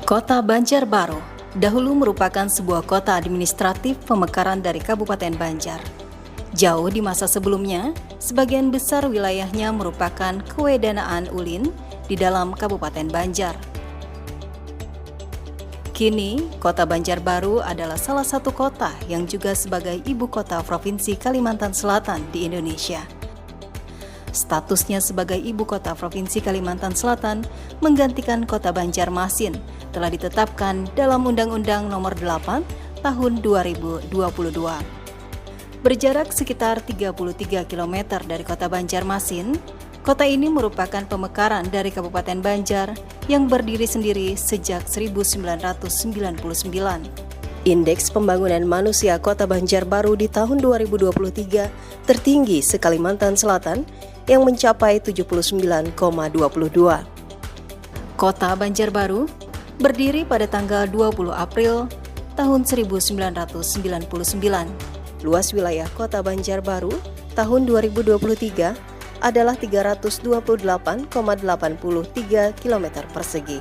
Kota Banjarbaru dahulu merupakan sebuah kota administratif pemekaran dari Kabupaten Banjar. Jauh di masa sebelumnya, sebagian besar wilayahnya merupakan kewedanaan Ulin di dalam Kabupaten Banjar. Kini, Kota Banjarbaru adalah salah satu kota yang juga sebagai ibu kota Provinsi Kalimantan Selatan di Indonesia. Statusnya sebagai ibu kota Provinsi Kalimantan Selatan menggantikan Kota Banjarmasin telah ditetapkan dalam Undang-Undang Nomor 8 Tahun 2022. Berjarak sekitar 33 km dari Kota Banjarmasin, kota ini merupakan pemekaran dari Kabupaten Banjar yang berdiri sendiri sejak 1999. Indeks pembangunan manusia Kota Banjarbaru di tahun 2023 tertinggi se-Kalimantan Selatan yang mencapai 79,22. Kota Banjarbaru berdiri pada tanggal 20 April tahun 1999. Luas wilayah Kota Banjarbaru tahun 2023 adalah 328,83 km persegi.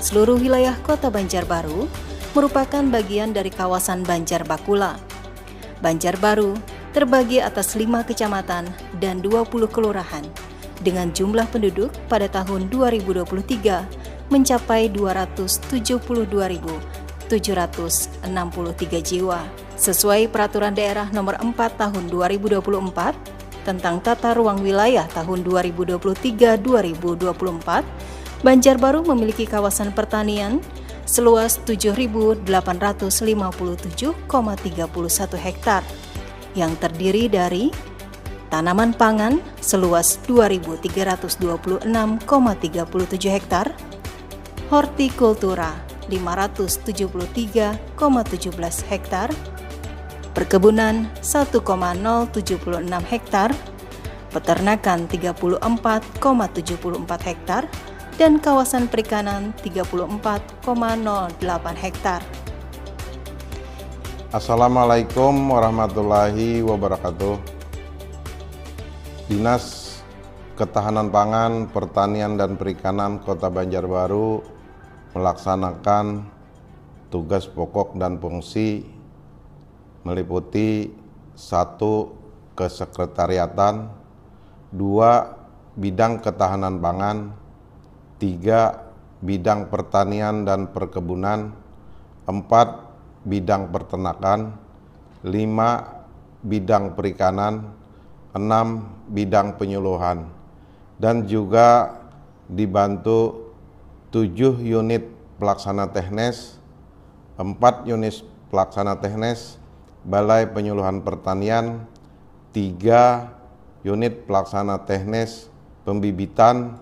Seluruh wilayah Kota Banjarbaru merupakan bagian dari kawasan Banjar Bakula. Banjarbaru terbagi atas 5 kecamatan dan 20 kelurahan dengan jumlah penduduk pada tahun 2023 mencapai 272.763 jiwa. Sesuai Peraturan Daerah Nomor 4 Tahun 2024 tentang Tata Ruang Wilayah tahun 2023-2024, Banjarbaru memiliki kawasan pertanian seluas 7.857,31 hektar yang terdiri dari tanaman pangan seluas 2.326,37 hektar, hortikultura 573,17 hektar, perkebunan 1,076 hektar, peternakan 34,74 hektar, dan kawasan perikanan 34,08 hektar. Assalamualaikum warahmatullahi wabarakatuh. Dinas Ketahanan Pangan, Pertanian dan Perikanan Kota Banjarbaru melaksanakan tugas pokok dan fungsi meliputi 1. Kesekretariatan, 2. Bidang ketahanan pangan, 3. Bidang pertanian dan perkebunan, 4. Bidang peternakan, 5. Bidang perikanan, 6. Bidang penyuluhan, dan juga dibantu 7 unit pelaksana teknis, 4 unit pelaksana teknis Balai Penyuluhan Pertanian, 3 unit pelaksana teknis pembibitan,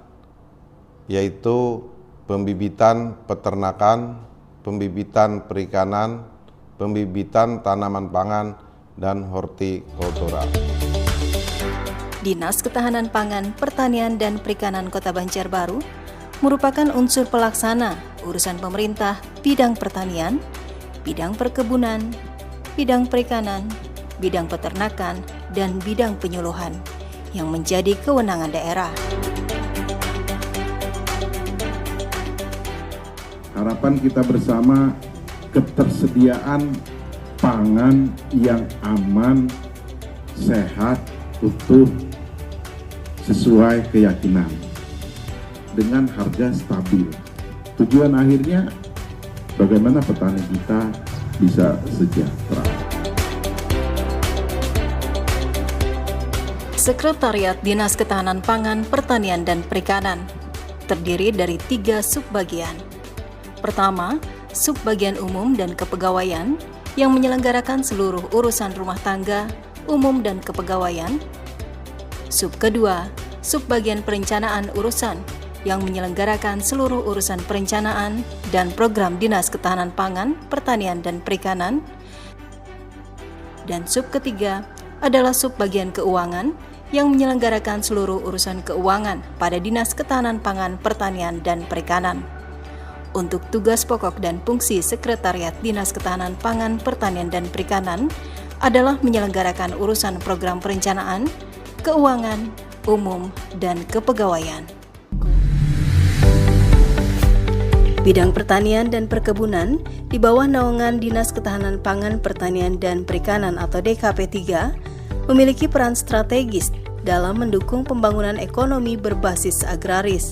yaitu pembibitan peternakan, pembibitan perikanan, pembibitan tanaman pangan, dan hortikultura. Dinas Ketahanan Pangan, Pertanian dan Perikanan Kota Banjarbaru merupakan unsur pelaksana urusan pemerintah bidang pertanian, bidang perkebunan, bidang perikanan, bidang peternakan, dan bidang penyuluhan yang menjadi kewenangan daerah. Harapan kita bersama ketersediaan pangan yang aman, sehat, utuh, sesuai keyakinan, dengan harga stabil. Tujuan akhirnya bagaimana petani kita bisa sejahtera. Sekretariat Dinas Ketahanan Pangan, Pertanian dan Perikanan terdiri dari 3 subbagian. Pertama, subbagian umum dan kepegawaian yang menyelenggarakan seluruh urusan rumah tangga, umum dan kepegawaian. Sub kedua, subbagian perencanaan urusan yang menyelenggarakan seluruh urusan perencanaan dan program Dinas Ketahanan Pangan, Pertanian dan Perikanan. Dan sub ketiga adalah subbagian keuangan yang menyelenggarakan seluruh urusan keuangan pada Dinas Ketahanan Pangan, Pertanian dan Perikanan. Untuk tugas pokok dan fungsi Sekretariat Dinas Ketahanan Pangan, Pertanian dan Perikanan adalah menyelenggarakan urusan program perencanaan, keuangan, umum, dan kepegawaian. Bidang pertanian dan perkebunan di bawah naungan Dinas Ketahanan Pangan, Pertanian dan Perikanan atau DKP 3 memiliki peran strategis dalam mendukung pembangunan ekonomi berbasis agraris.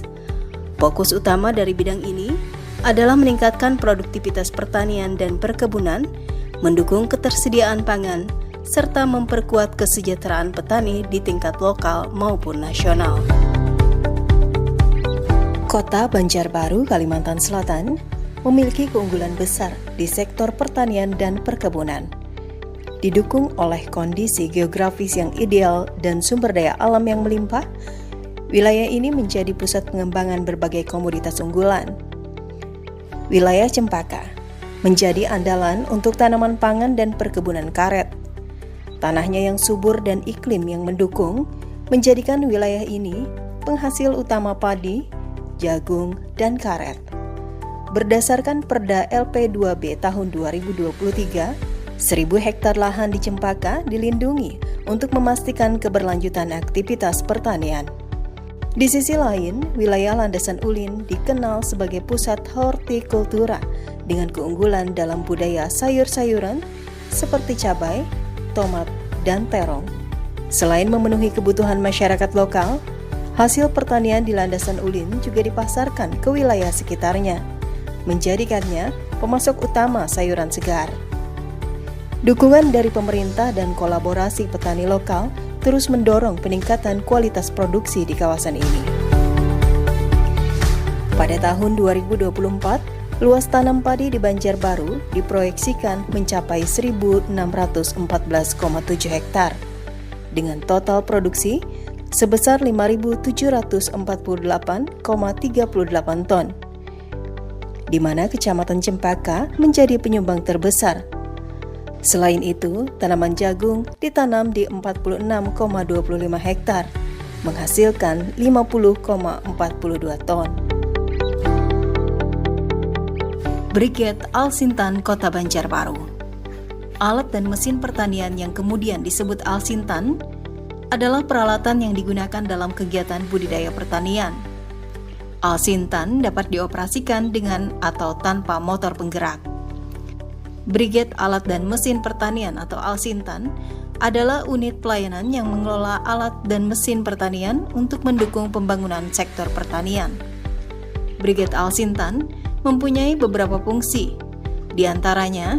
Fokus utama dari bidang ini adalah meningkatkan produktivitas pertanian dan perkebunan, mendukung ketersediaan pangan, serta memperkuat kesejahteraan petani di tingkat lokal maupun nasional. Kota Banjarbaru, Kalimantan Selatan, memiliki keunggulan besar di sektor pertanian dan perkebunan. Didukung oleh kondisi geografis yang ideal dan sumber daya alam yang melimpah, wilayah ini menjadi pusat pengembangan berbagai komoditas unggulan. Wilayah Cempaka menjadi andalan untuk tanaman pangan dan perkebunan karet. Tanahnya yang subur dan iklim yang mendukung menjadikan wilayah ini penghasil utama padi, jagung, dan karet. Berdasarkan Perda LP2B tahun 2023, 1.000 hektar lahan di Cempaka dilindungi untuk memastikan keberlanjutan aktivitas pertanian. Di sisi lain, wilayah Landasan Ulin dikenal sebagai pusat hortikultura dengan keunggulan dalam budaya sayur-sayuran seperti cabai, tomat, dan terong. Selain memenuhi kebutuhan masyarakat lokal, hasil pertanian di Landasan Ulin juga dipasarkan ke wilayah sekitarnya, menjadikannya pemasok utama sayuran segar. Dukungan dari pemerintah dan kolaborasi petani lokal terus mendorong peningkatan kualitas produksi di kawasan ini. Pada tahun 2024, luas tanam padi di Banjarbaru diproyeksikan mencapai 1.614,7 hektar, dengan total produksi sebesar 5.748,38 ton, di mana Kecamatan Cempaka menjadi penyumbang terbesar. Selain itu, tanaman jagung ditanam di 46,25 hektar, menghasilkan 50,42 ton. Brigade Alsintan Kota Banjarbaru. Alat dan mesin pertanian yang kemudian disebut Alsintan adalah peralatan yang digunakan dalam kegiatan budidaya pertanian. Alsintan dapat dioperasikan dengan atau tanpa motor penggerak. Brigade Alat dan Mesin Pertanian atau Alsintan adalah unit pelayanan yang mengelola alat dan mesin pertanian untuk mendukung pembangunan sektor pertanian. Brigade Alsintan mempunyai beberapa fungsi, di antaranya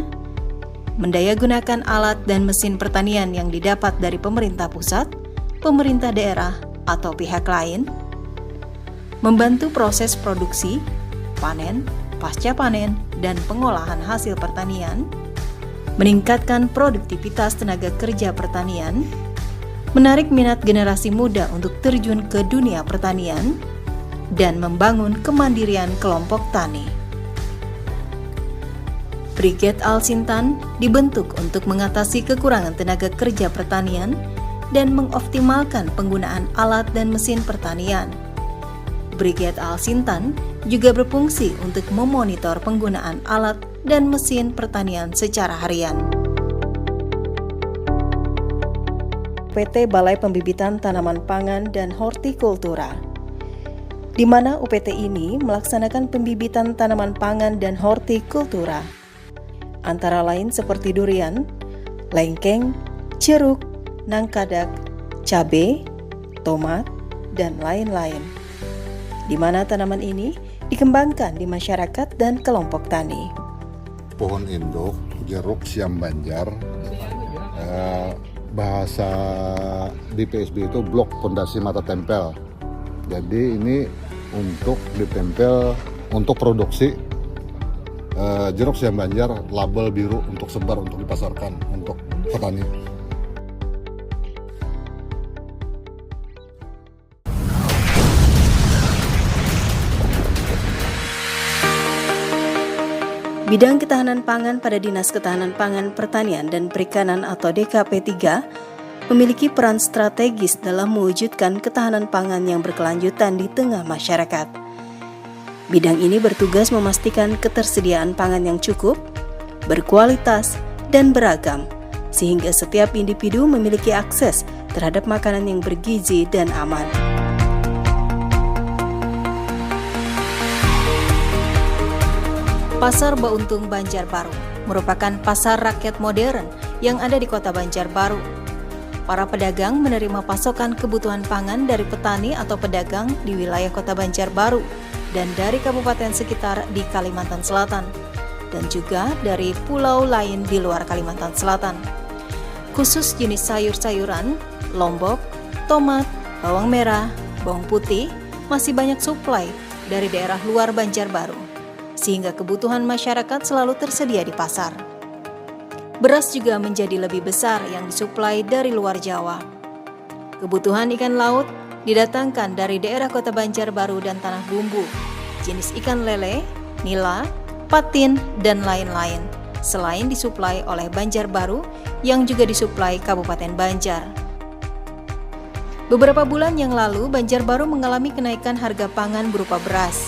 mendayagunakan alat dan mesin pertanian yang didapat dari pemerintah pusat, pemerintah daerah, atau pihak lain, membantu proses produksi, panen, pasca panen, dan pengolahan hasil pertanian, meningkatkan produktivitas tenaga kerja pertanian, menarik minat generasi muda untuk terjun ke dunia pertanian, dan membangun kemandirian kelompok tani. Brigade Alsintan dibentuk untuk mengatasi kekurangan tenaga kerja pertanian dan mengoptimalkan penggunaan alat dan mesin pertanian. Brigade Alsintan juga berfungsi untuk memonitor penggunaan alat dan mesin pertanian secara harian. UPT Balai Pembibitan Tanaman Pangan dan Hortikultura, di mana UPT ini melaksanakan pembibitan tanaman pangan dan hortikultura, antara lain seperti durian, lengkeng, jeruk, nangkadak, cabai, tomat, dan lain-lain, di mana tanaman ini dikembangkan di masyarakat dan kelompok tani. Pohon induk, jeruk siam banjar, bahasa di PSB itu blok pondasi mata tempel. Jadi ini untuk ditempel untuk produksi jeruk siam banjar label biru untuk sebar untuk dipasarkan untuk petani. Bidang ketahanan pangan pada Dinas Ketahanan Pangan, Pertanian dan Perikanan atau DKP 3 memiliki peran strategis dalam mewujudkan ketahanan pangan yang berkelanjutan di tengah masyarakat. Bidang ini bertugas memastikan ketersediaan pangan yang cukup, berkualitas, dan beragam, sehingga setiap individu memiliki akses terhadap makanan yang bergizi dan aman. Pasar Bauntung Banjarbaru merupakan pasar rakyat modern yang ada di kota Banjarbaru. Para pedagang menerima pasokan kebutuhan pangan dari petani atau pedagang di wilayah kota Banjarbaru dan dari kabupaten sekitar di Kalimantan Selatan, dan juga dari pulau lain di luar Kalimantan Selatan. Khusus jenis sayur-sayuran, lombok, tomat, bawang merah, bawang putih masih banyak suplai dari daerah luar Banjarbaru, sehingga kebutuhan masyarakat selalu tersedia di pasar. Beras juga menjadi lebih besar yang disuplai dari luar Jawa. Kebutuhan ikan laut didatangkan dari daerah kota Banjarbaru dan Tanah Bumbu, jenis ikan lele, nila, patin, dan lain-lain, selain disuplai oleh Banjarbaru yang juga disuplai Kabupaten Banjar. Beberapa bulan yang lalu, Banjarbaru mengalami kenaikan harga pangan berupa beras,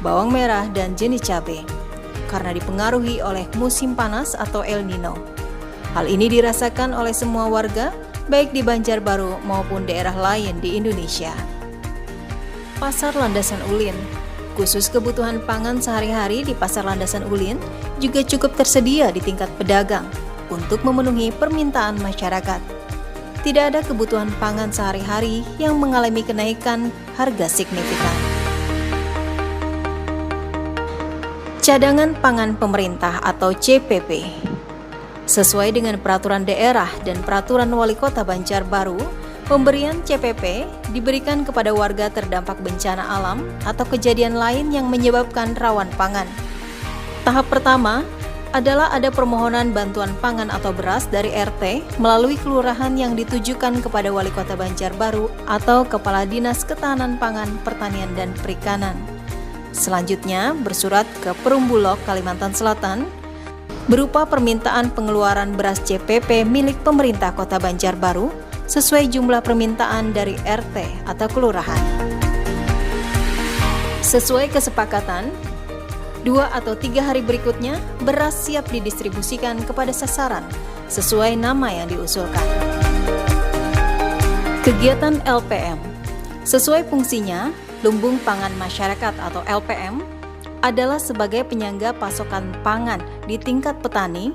bawang merah, dan jenis cabai karena dipengaruhi oleh musim panas atau El Nino. Hal ini dirasakan oleh semua warga, baik di Banjarbaru maupun daerah lain di Indonesia. Pasar Landasan Ulin, khusus kebutuhan pangan sehari-hari di Pasar Landasan Ulin juga cukup tersedia di tingkat pedagang untuk memenuhi permintaan masyarakat. Tidak ada kebutuhan pangan sehari-hari yang mengalami kenaikan harga signifikan. Cadangan Pangan Pemerintah atau CPP. Sesuai dengan peraturan daerah dan peraturan wali kota Banjarbaru, pemberian CPP diberikan kepada warga terdampak bencana alam atau kejadian lain yang menyebabkan rawan pangan. Tahap pertama adalah ada permohonan bantuan pangan atau beras dari RT melalui kelurahan yang ditujukan kepada wali kota Banjarbaru atau Kepala Dinas Ketahanan Pangan, Pertanian, dan Perikanan. Selanjutnya, bersurat ke Perumbulok, Kalimantan Selatan, berupa permintaan pengeluaran beras CPP milik pemerintah kota Banjarbaru sesuai jumlah permintaan dari RT atau kelurahan. Sesuai kesepakatan, 2 atau 3 hari berikutnya, beras siap didistribusikan kepada sasaran sesuai nama yang diusulkan. Kegiatan LPM. Sesuai fungsinya, Lumbung Pangan Masyarakat atau LPM adalah sebagai penyangga pasokan pangan di tingkat petani,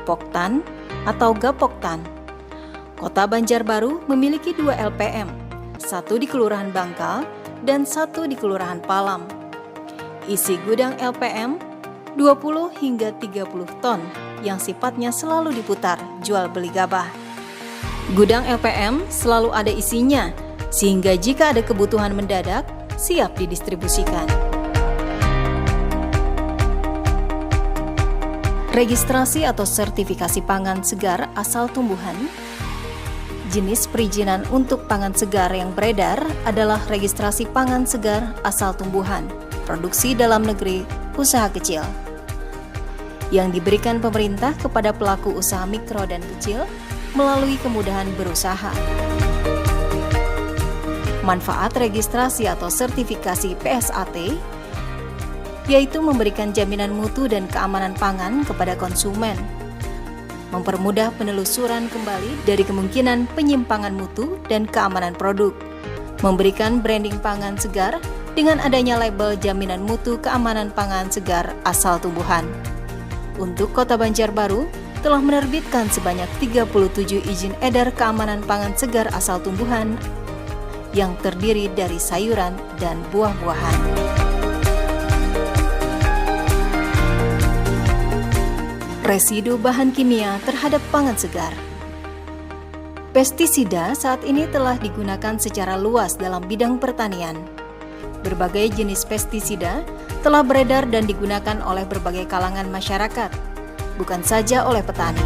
poktan, atau gapoktan. Kota Banjarbaru memiliki 2 LPM, 1 di Kelurahan Bangkal dan 1 di Kelurahan Palam. Isi gudang LPM 20 hingga 30 ton yang sifatnya selalu diputar jual beli gabah. Gudang LPM selalu ada isinya, sehingga jika ada kebutuhan mendadak, siap didistribusikan. Registrasi atau sertifikasi pangan segar asal tumbuhan. Jenis perizinan untuk pangan segar yang beredar adalah registrasi pangan segar asal tumbuhan, produksi dalam negeri, usaha kecil, yang diberikan pemerintah kepada pelaku usaha mikro dan kecil melalui kemudahan berusaha. Manfaat registrasi atau sertifikasi PSAT yaitu memberikan jaminan mutu dan keamanan pangan kepada konsumen, mempermudah penelusuran kembali dari kemungkinan penyimpangan mutu dan keamanan produk, memberikan branding pangan segar dengan adanya label jaminan mutu keamanan pangan segar asal tumbuhan. Untuk Kota Banjarbaru telah menerbitkan sebanyak 37 izin edar keamanan pangan segar asal tumbuhan yang terdiri dari sayuran dan buah-buahan. Residu bahan kimia terhadap pangan segar. Pestisida saat ini telah digunakan secara luas dalam bidang pertanian. Berbagai jenis pestisida telah beredar dan digunakan oleh berbagai kalangan masyarakat, bukan saja oleh petani.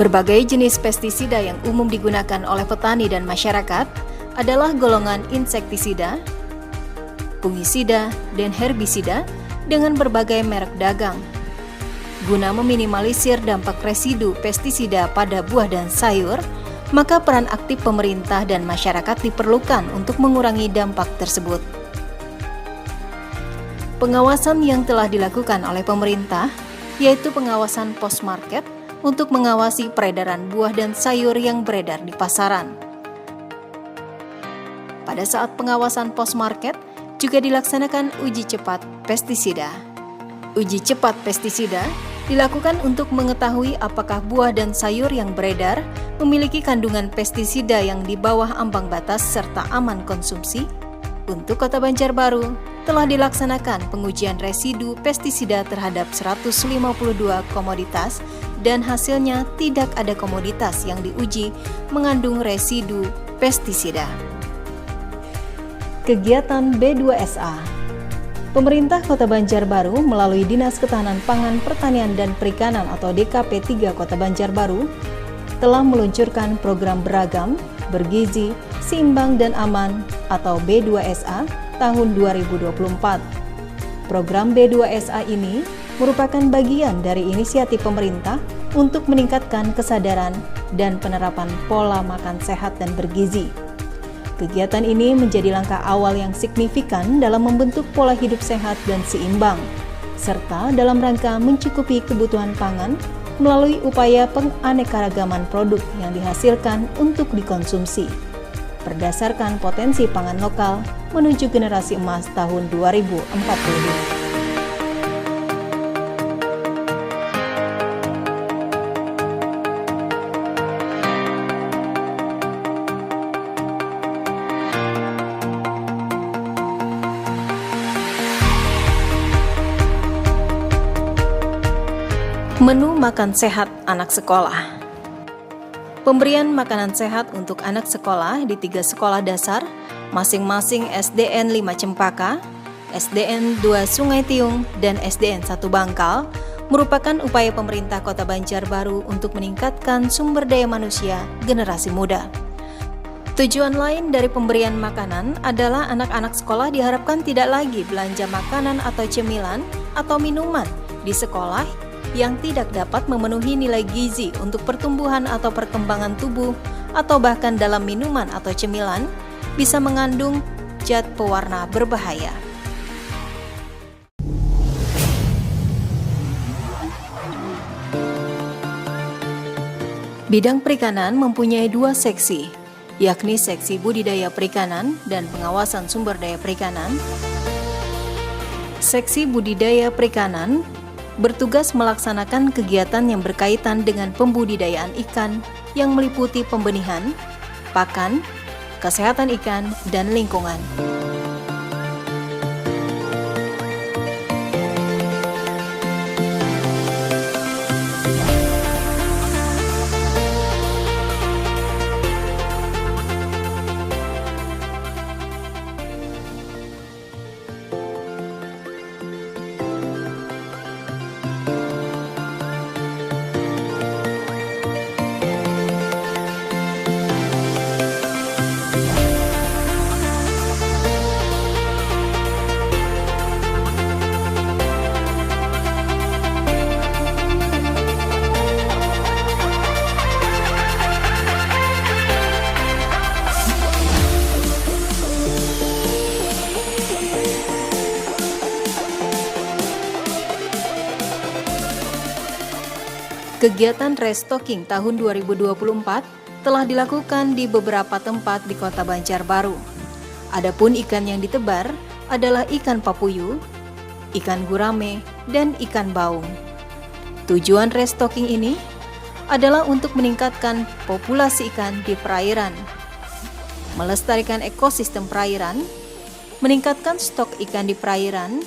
Berbagai jenis pestisida yang umum digunakan oleh petani dan masyarakat adalah golongan insektisida, fungisida, dan herbisida dengan berbagai merek dagang. Guna meminimalisir dampak residu pestisida pada buah dan sayur, maka peran aktif pemerintah dan masyarakat diperlukan untuk mengurangi dampak tersebut. Pengawasan yang telah dilakukan oleh pemerintah, yaitu pengawasan post-market untuk mengawasi peredaran buah dan sayur yang beredar di pasaran. pada saat pengawasan pos-market juga dilaksanakan uji cepat pestisida. Uji cepat pestisida dilakukan untuk mengetahui apakah buah dan sayur yang beredar memiliki kandungan pestisida yang di bawah ambang batas serta aman konsumsi. Untuk Kota Banjarbaru, telah dilaksanakan pengujian residu pestisida terhadap 152 komoditas dan hasilnya tidak ada komoditas yang diuji mengandung residu pestisida. Kegiatan B2SA. Pemerintah Kota Banjarbaru melalui Dinas Ketahanan Pangan, Pertanian dan Perikanan atau DKP 3 Kota Banjarbaru telah meluncurkan program beragam, bergizi, seimbang dan aman atau B2SA tahun 2024. Program B2SA ini merupakan bagian dari inisiatif pemerintah untuk meningkatkan kesadaran dan penerapan pola makan sehat dan bergizi. Kegiatan ini menjadi langkah awal yang signifikan dalam membentuk pola hidup sehat dan seimbang, serta dalam rangka mencukupi kebutuhan pangan melalui upaya penganekaragaman produk yang dihasilkan untuk dikonsumsi, berdasarkan potensi pangan lokal menuju generasi emas tahun 2045. Menu makan sehat anak sekolah. Pemberian makanan sehat untuk anak sekolah di 3 sekolah dasar, masing-masing SDN 5 Cempaka, SDN 2 Sungai Tiung, dan SDN 1 Bangkal, merupakan upaya pemerintah Kota Banjarbaru untuk meningkatkan sumber daya manusia generasi muda. Tujuan lain dari pemberian makanan adalah anak-anak sekolah diharapkan tidak lagi belanja makanan atau cemilan atau minuman di sekolah yang tidak dapat memenuhi nilai gizi untuk pertumbuhan atau perkembangan tubuh, atau bahkan dalam minuman atau cemilan bisa mengandung zat pewarna berbahaya. Bidang perikanan mempunyai 2 seksi, yakni seksi budidaya perikanan dan pengawasan sumber daya perikanan. Seksi budidaya perikanan bertugas melaksanakan kegiatan yang berkaitan dengan pembudidayaan ikan yang meliputi pembenihan, pakan, kesehatan ikan, dan lingkungan. Kegiatan restocking tahun 2024 telah dilakukan di beberapa tempat di Kota Banjarbaru. Adapun ikan yang ditebar adalah ikan papuyu, ikan gurame, dan ikan baung. Tujuan restocking ini adalah untuk meningkatkan populasi ikan di perairan, melestarikan ekosistem perairan, meningkatkan stok ikan di perairan,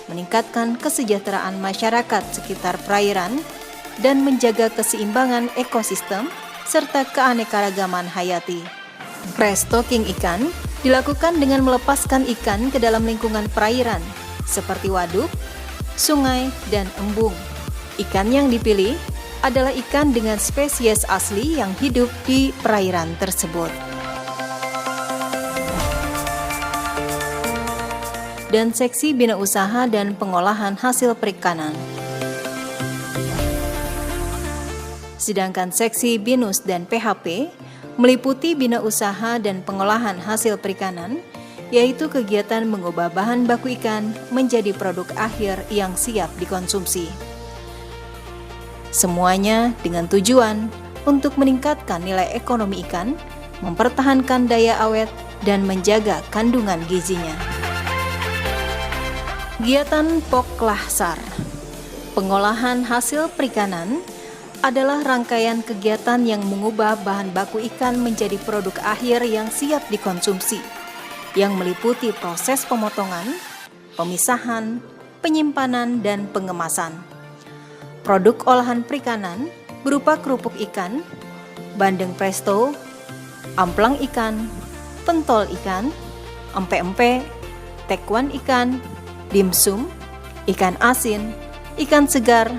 meningkatkan kesejahteraan masyarakat sekitar perairan, dan menjaga keseimbangan ekosistem serta keanekaragaman hayati. Restocking ikan dilakukan dengan melepaskan ikan ke dalam lingkungan perairan seperti waduk, sungai, dan embung. Ikan yang dipilih adalah ikan dengan spesies asli yang hidup di perairan tersebut. Dan seksi bina usaha dan pengolahan hasil perikanan. Sedangkan seksi BINUS dan PHP meliputi bina usaha dan pengolahan hasil perikanan, yaitu kegiatan mengubah bahan baku ikan menjadi produk akhir yang siap dikonsumsi. Semuanya dengan tujuan untuk meningkatkan nilai ekonomi ikan, mempertahankan daya awet, dan menjaga kandungan gizinya. Kegiatan Poklasar, pengolahan hasil perikanan, adalah rangkaian kegiatan yang mengubah bahan baku ikan menjadi produk akhir yang siap dikonsumsi, yang meliputi proses pemotongan, pemisahan, penyimpanan, dan pengemasan. Produk olahan perikanan berupa kerupuk ikan, bandeng presto, amplang ikan, pentol ikan, empe-empe, tekwan ikan, dimsum, ikan asin, ikan segar,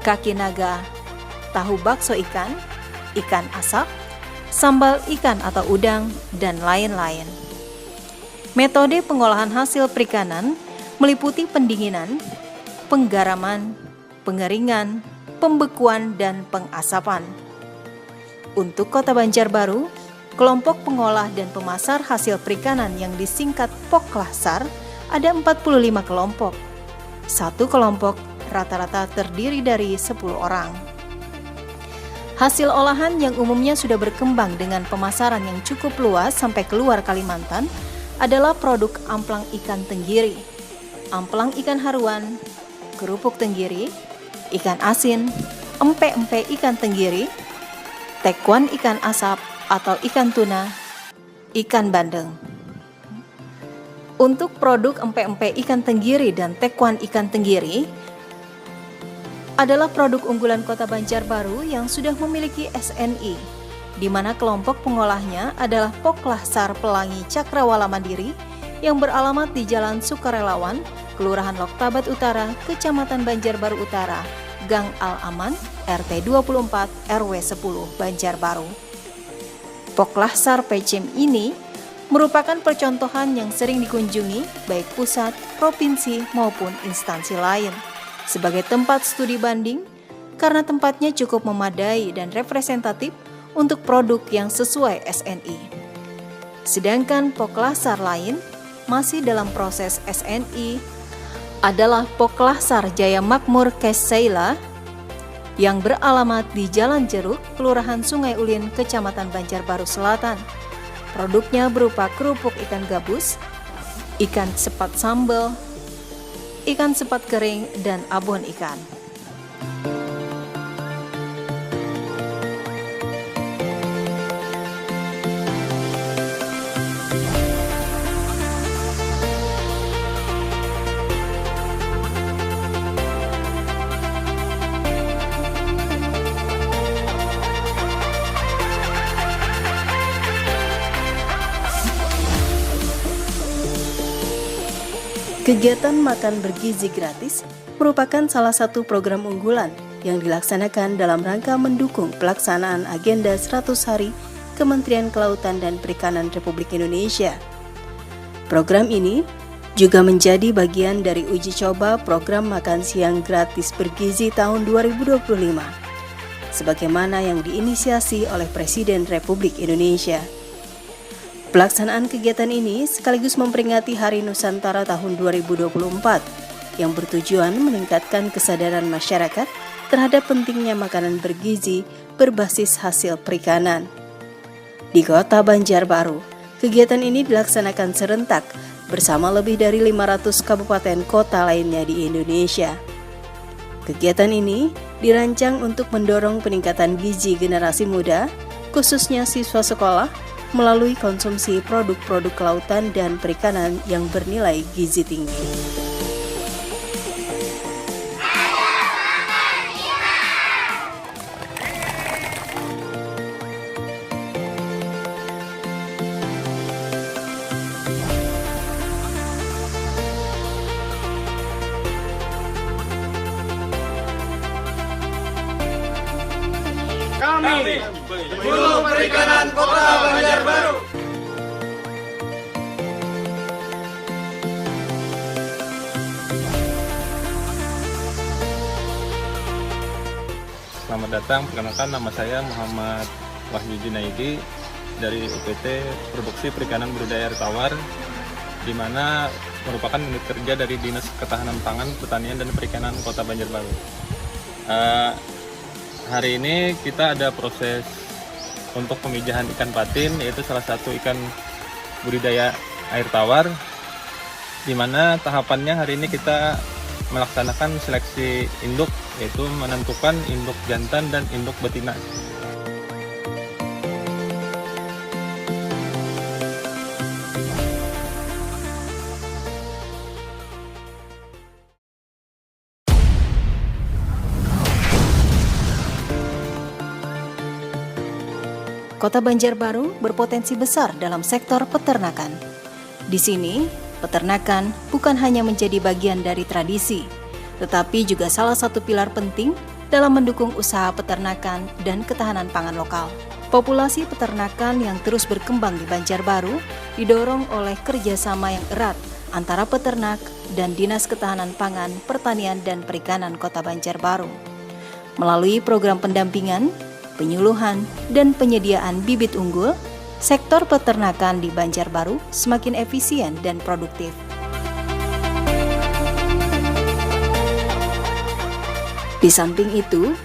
kaki naga, tahu bakso ikan, ikan asap, sambal ikan atau udang, dan lain-lain. Metode pengolahan hasil perikanan meliputi pendinginan, penggaraman, pengeringan, pembekuan, dan pengasapan. Untuk Kota Banjarbaru, kelompok pengolah dan pemasar hasil perikanan yang disingkat Poklasar ada 45 kelompok. Satu kelompok rata-rata terdiri dari 10 orang. Hasil olahan yang umumnya sudah berkembang dengan pemasaran yang cukup luas sampai keluar Kalimantan adalah produk amplang ikan tenggiri, amplang ikan haruan, kerupuk tenggiri, ikan asin, empe-empe ikan tenggiri, tekwan ikan asap atau ikan tuna, ikan bandeng. Untuk produk empe-empe ikan tenggiri dan tekwan ikan tenggiri adalah produk unggulan Kota Banjarbaru yang sudah memiliki SNI, di mana kelompok pengolahnya adalah Poklasar Pelangi Cakrawala Mandiri yang beralamat di Jalan Sukarelawan, Kelurahan Loktabat Utara, Kecamatan Banjarbaru Utara, Gang Al-Aman, RT 24 RW 10 Banjarbaru. Poklasar Pecim ini merupakan percontohan yang sering dikunjungi baik pusat, provinsi maupun instansi lain sebagai tempat studi banding karena tempatnya cukup memadai dan representatif untuk produk yang sesuai SNI. Sedangkan Poklasar lain masih dalam proses SNI adalah Poklasar Jaya Makmur Kesaila yang beralamat di Jalan Jeruk, Kelurahan Sungai Ulin, Kecamatan Banjarbaru Selatan. Produknya berupa kerupuk ikan gabus, ikan sepat sambal, ikan sepat kering, dan abon ikan. Kegiatan makan bergizi gratis merupakan salah satu program unggulan yang dilaksanakan dalam rangka mendukung pelaksanaan agenda 100 hari Kementerian Kelautan dan Perikanan Republik Indonesia. Program ini juga menjadi bagian dari uji coba program makan siang gratis bergizi tahun 2025, sebagaimana yang diinisiasi oleh Presiden Republik Indonesia. Pelaksanaan kegiatan ini sekaligus memperingati Hari Nusantara tahun 2024 yang bertujuan meningkatkan kesadaran masyarakat terhadap pentingnya makanan bergizi berbasis hasil perikanan. Di Kota Banjarbaru, kegiatan ini dilaksanakan serentak bersama lebih dari 500 kabupaten kota lainnya di Indonesia. Kegiatan ini dirancang untuk mendorong peningkatan gizi generasi muda, khususnya siswa sekolah, melalui konsumsi produk-produk kelautan dan perikanan yang bernilai gizi tinggi. Kami, Guru Perikanan Kota Banjarbaru. Selamat datang, perkenalkan nama saya Muhammad Wahyu Junaidi dari UPT Produksi Perikanan Budidaya Air Tawar, di mana merupakan unit kerja dari Dinas Ketahanan Pangan, Pertanian dan Perikanan Kota Banjarbaru. Hari ini kita ada proses untuk pemijahan ikan patin, yaitu salah satu ikan budidaya air tawar, di mana tahapannya hari ini kita melaksanakan seleksi induk, yaitu menentukan induk jantan dan induk betina. Kota Banjarbaru berpotensi besar dalam sektor peternakan. Di sini, peternakan bukan hanya menjadi bagian dari tradisi, tetapi juga salah satu pilar penting dalam mendukung usaha peternakan dan ketahanan pangan lokal. Populasi peternakan yang terus berkembang di Banjarbaru didorong oleh kerjasama yang erat antara peternak dan Dinas Ketahanan Pangan, Pertanian, dan Perikanan Kota Banjarbaru. Melalui program pendampingan, penyuluhan, dan penyediaan bibit unggul, sektor peternakan di Banjarbaru semakin efisien dan produktif. Di samping itu,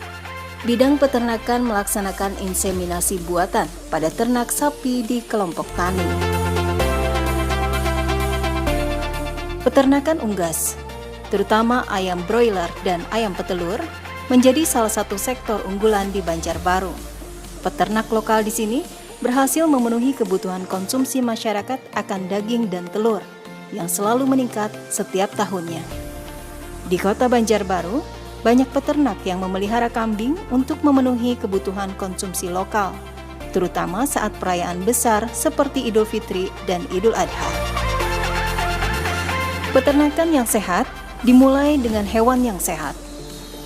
bidang peternakan melaksanakan inseminasi buatan pada ternak sapi di kelompok tani. Peternakan unggas, terutama ayam broiler dan ayam petelur, menjadi salah satu sektor unggulan di Banjarbaru. Peternak lokal di sini berhasil memenuhi kebutuhan konsumsi masyarakat akan daging dan telur yang selalu meningkat setiap tahunnya. Di Kota Banjarbaru, banyak peternak yang memelihara kambing untuk memenuhi kebutuhan konsumsi lokal, terutama saat perayaan besar seperti Idul Fitri dan Idul Adha. Peternakan yang sehat dimulai dengan hewan yang sehat.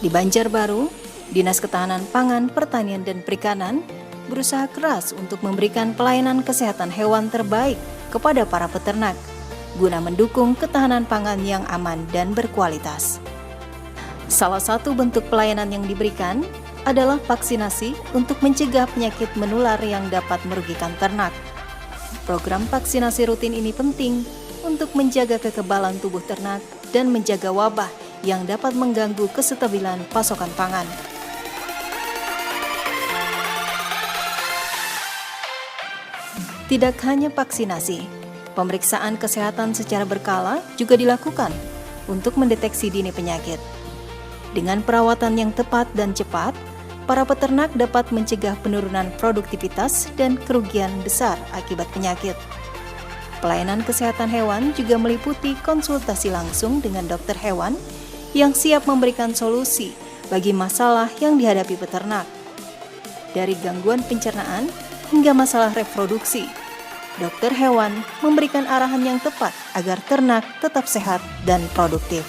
Di Banjarbaru, Dinas Ketahanan Pangan, Pertanian, dan Perikanan berusaha keras untuk memberikan pelayanan kesehatan hewan terbaik kepada para peternak, guna mendukung ketahanan pangan yang aman dan berkualitas. Salah satu bentuk pelayanan yang diberikan adalah vaksinasi untuk mencegah penyakit menular yang dapat merugikan ternak. Program vaksinasi rutin ini penting untuk menjaga kekebalan tubuh ternak dan menjaga wabah yang dapat mengganggu kestabilan pasokan pangan. Tidak hanya vaksinasi, pemeriksaan kesehatan secara berkala juga dilakukan untuk mendeteksi dini penyakit. Dengan perawatan yang tepat dan cepat, para peternak dapat mencegah penurunan produktivitas dan kerugian besar akibat penyakit. Pelayanan kesehatan hewan juga meliputi konsultasi langsung dengan dokter hewan yang siap memberikan solusi bagi masalah yang dihadapi peternak. Dari gangguan pencernaan hingga masalah reproduksi, dokter hewan memberikan arahan yang tepat agar ternak tetap sehat dan produktif.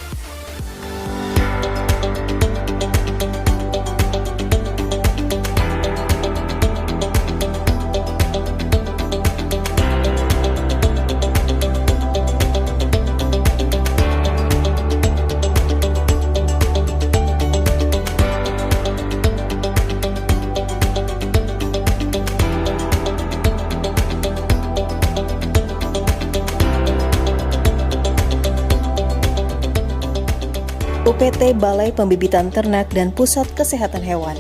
UPT Balai Pembibitan Ternak dan Pusat Kesehatan Hewan,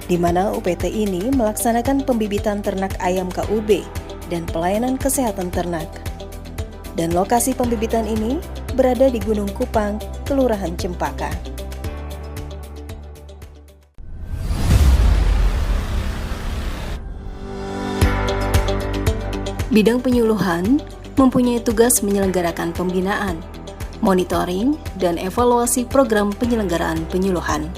di mana UPT ini melaksanakan pembibitan ternak ayam KUB dan pelayanan kesehatan ternak. Dan lokasi pembibitan ini berada di Gunung Kupang, Kelurahan Cempaka. Bidang penyuluhan mempunyai tugas menyelenggarakan pembinaan, monitoring, dan evaluasi program penyelenggaraan penyuluhan.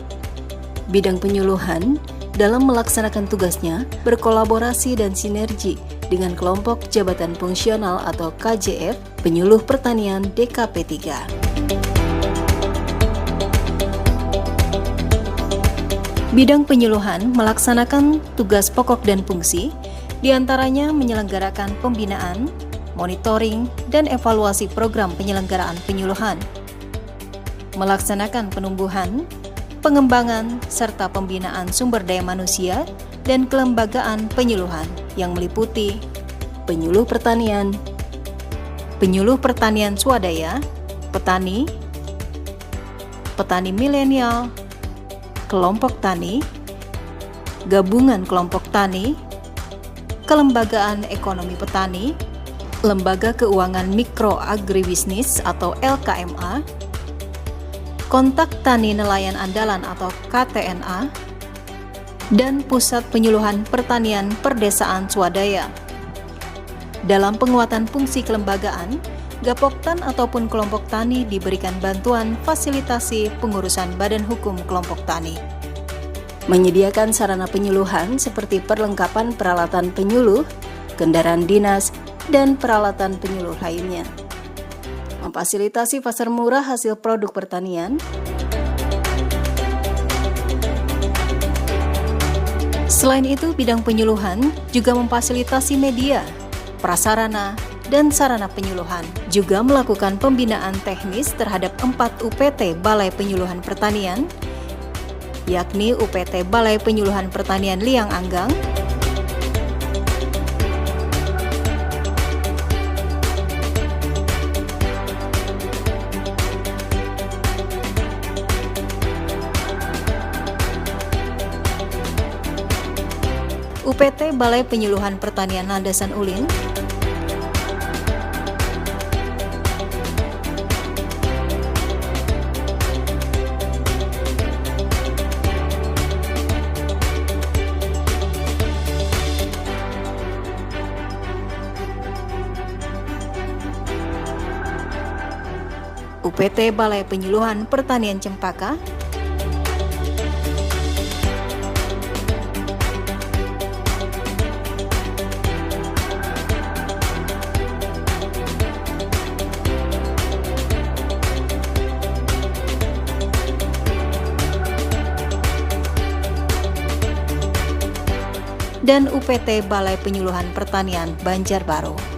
Bidang penyuluhan dalam melaksanakan tugasnya berkolaborasi dan sinergi dengan kelompok jabatan fungsional atau KJF Penyuluh Pertanian DKP 3. Bidang penyuluhan melaksanakan tugas pokok dan fungsi, diantaranya menyelenggarakan pembinaan, monitoring, dan evaluasi program penyelenggaraan penyuluhan, melaksanakan penumbuhan, pengembangan, serta pembinaan sumber daya manusia dan kelembagaan penyuluhan yang meliputi penyuluh pertanian swadaya, petani milenial, kelompok tani, gabungan kelompok tani, Kelembagaan Ekonomi Petani, Lembaga Keuangan Mikro Agribisnis atau LKMA, Kontak Tani Nelayan Andalan atau KTNA, dan Pusat Penyuluhan Pertanian Perdesaan Swadaya. Dalam penguatan fungsi kelembagaan, Gapoktan ataupun kelompok tani diberikan bantuan fasilitasi pengurusan badan hukum kelompok tani. Menyediakan sarana penyuluhan seperti perlengkapan peralatan penyuluh, kendaraan dinas, dan peralatan penyuluh lainnya. Memfasilitasi pasar murah hasil produk pertanian. Selain itu, bidang penyuluhan juga memfasilitasi media, prasarana, dan sarana penyuluhan. Juga melakukan pembinaan teknis terhadap 4 UPT Balai Penyuluhan Pertanian, yakni UPT Balai Penyuluhan Pertanian Liang Anggang, UPT Balai Penyuluhan Pertanian Landasan Ulin, UPT Balai Penyuluhan Pertanian Cempaka, dan UPT Balai Penyuluhan Pertanian Banjarbaru.